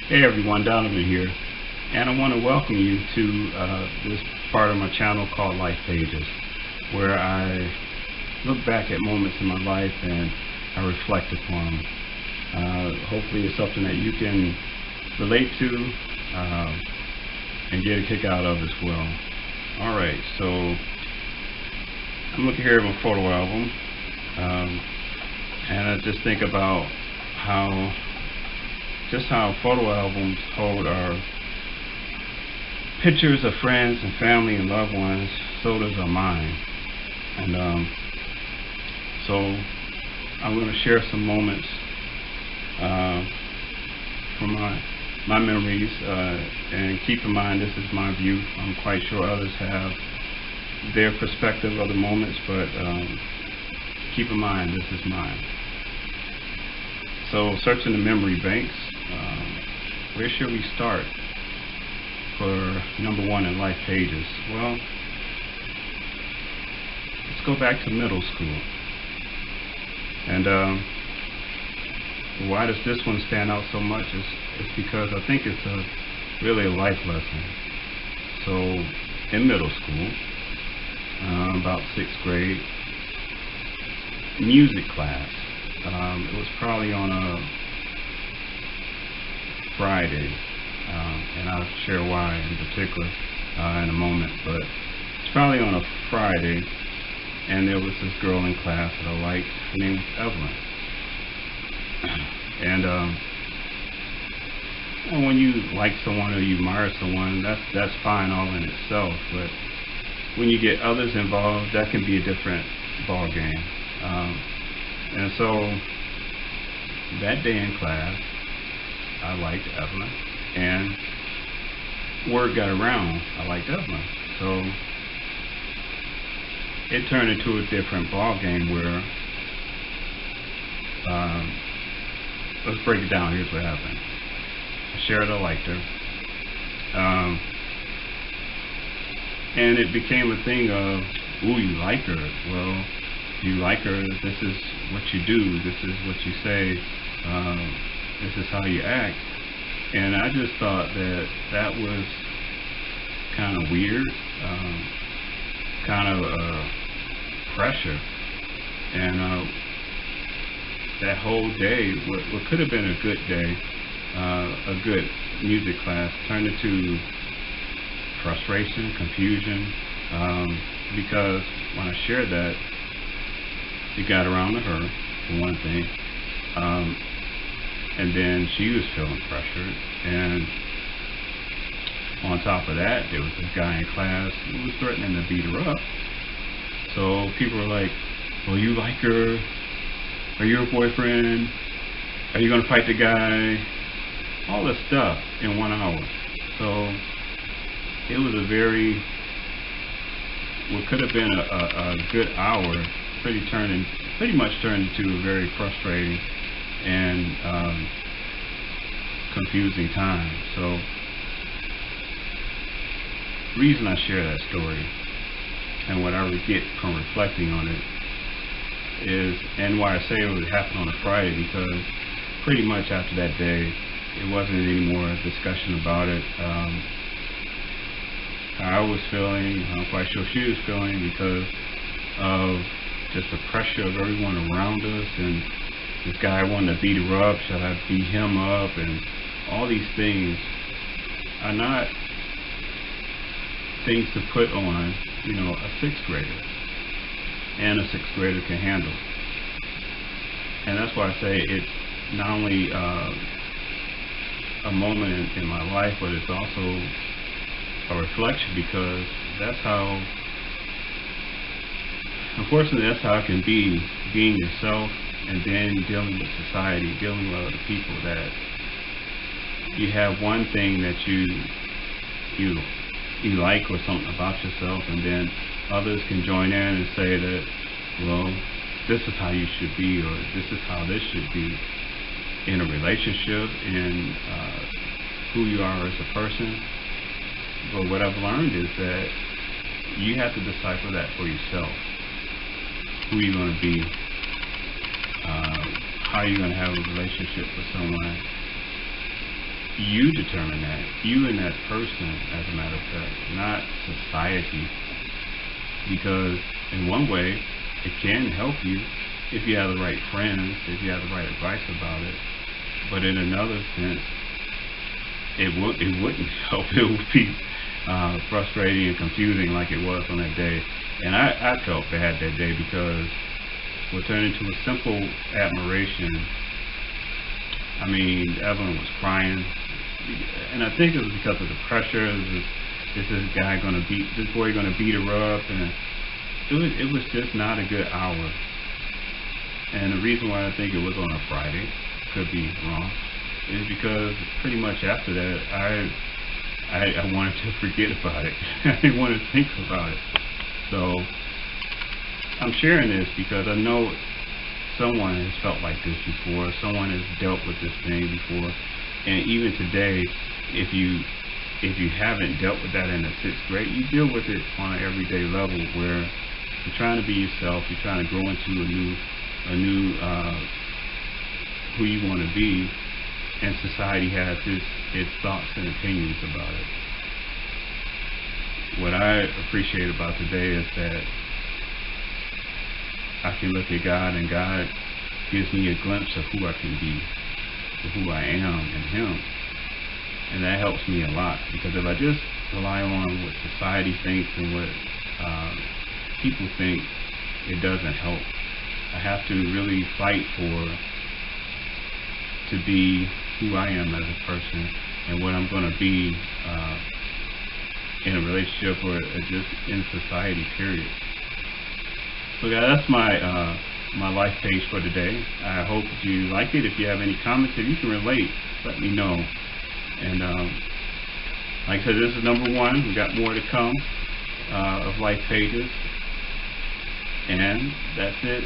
Hey everyone, Donovan here, and I want to welcome you to this part of my channel called Life Pages, where I look back at moments in my life and I reflect upon them. Hopefully it's something that you can relate to and get a kick out of as well. Alright, so I'm looking here at my photo album, and I just think about how photo albums hold our pictures of friends and family and loved ones. So does our mind. And so I'm going to share some moments from my memories, and keep in mind this is my view. I'm quite sure others have their perspective of the moments, but keep in mind this is mine. So searching the memory banks, where should we start for number one in Life Pages? Well, let's go back to middle school. And why does this one stand out so much is because I think it's really a life lesson. So in middle school, about 6th grade, music class. It was probably on a Friday, and I'll share why in particular in a moment, but it's probably on a Friday, and there was this girl in class that I liked. Her name was Evelyn. And when you like someone or you admire someone, that's fine all in itself, but when you get others involved, that can be a different ball game. And so that day in class, I liked Evelyn, and word got around I liked Evelyn. So it turned into a different ball game where, let's break it down. Here's what happened. I shared I liked her, and it became a thing of, ooh, you like her. Well, if you like her, this is what you do, this is what you say, this is how you act. And I just thought that was kind of weird, kind of pressure. And that whole day, what could have been a good day, a good music class, turned into frustration, confusion, because when I shared that, it got around to her, for one thing, and then she was feeling pressured, and on top of that, there was this guy in class who was threatening to beat her up. So people were like, well, you like her? Are you her boyfriend? Are you going to fight the guy? All this stuff in 1 hour. So it was a very, what could have been a good hour, pretty much turned into a very frustrating and confusing time. So the reason I share that story and what I get from reflecting on it is, and why I say it would happen on a Friday, because pretty much after that day it wasn't any more discussion about it. How I was feeling, I'm quite sure she was feeling, because of just the pressure of everyone around us, and this guy wanted to beat her up, should I beat him up, and all these things are not things to put on, a 6th grader, and a 6th grader can handle. And that's why I say it's not only a moment in my life, but it's also a reflection, because that's how, unfortunately, that's how it can be, being yourself and then dealing with society, dealing with other people, that you have one thing that you like or something about yourself, and then others can join in and say that, well, this is how you should be, or this is how this should be in a relationship, in who you are as a person. But what I've learned is that you have to decipher that for yourself. Who you're going to be, how you're going to have a relationship with someone, you determine that. You and that person, as a matter of fact, not society. Because in one way, it can help you if you have the right friends, if you have the right advice about it. But in another sense, it wouldn't help. It would be frustrating and confusing like it was on that day. And I felt bad that day because what turned into a simple admiration. I mean, Evelyn was crying, and I think it was because of the pressure. Is this guy going to beat this boy? Going to beat her up? And it was just not a good hour. And the reason why I think it was on a Friday, could be wrong, is because pretty much after that, I wanted to forget about it. I didn't want to think about it. So I'm sharing this because I know someone has felt like this before. Someone has dealt with this thing before. And even today, if you haven't dealt with that in the 6th grade, you deal with it on an everyday level where you're trying to be yourself. You're trying to grow into a new who you want to be, and society has its thoughts and opinions about it. What I appreciate about today is that I can look at God, and God gives me a glimpse of who I can be, of who I am in Him. And that helps me a lot, because if I just rely on what society thinks and what people think, it doesn't help. I have to really fight to be who I am as a person and what I'm going to be in a relationship or just in society, period. So guys, that's my life page for today. I hope you like it. If you have any comments, if you can relate, let me know. And like I said, this is number 1. We got more to come of life pages. And that's it.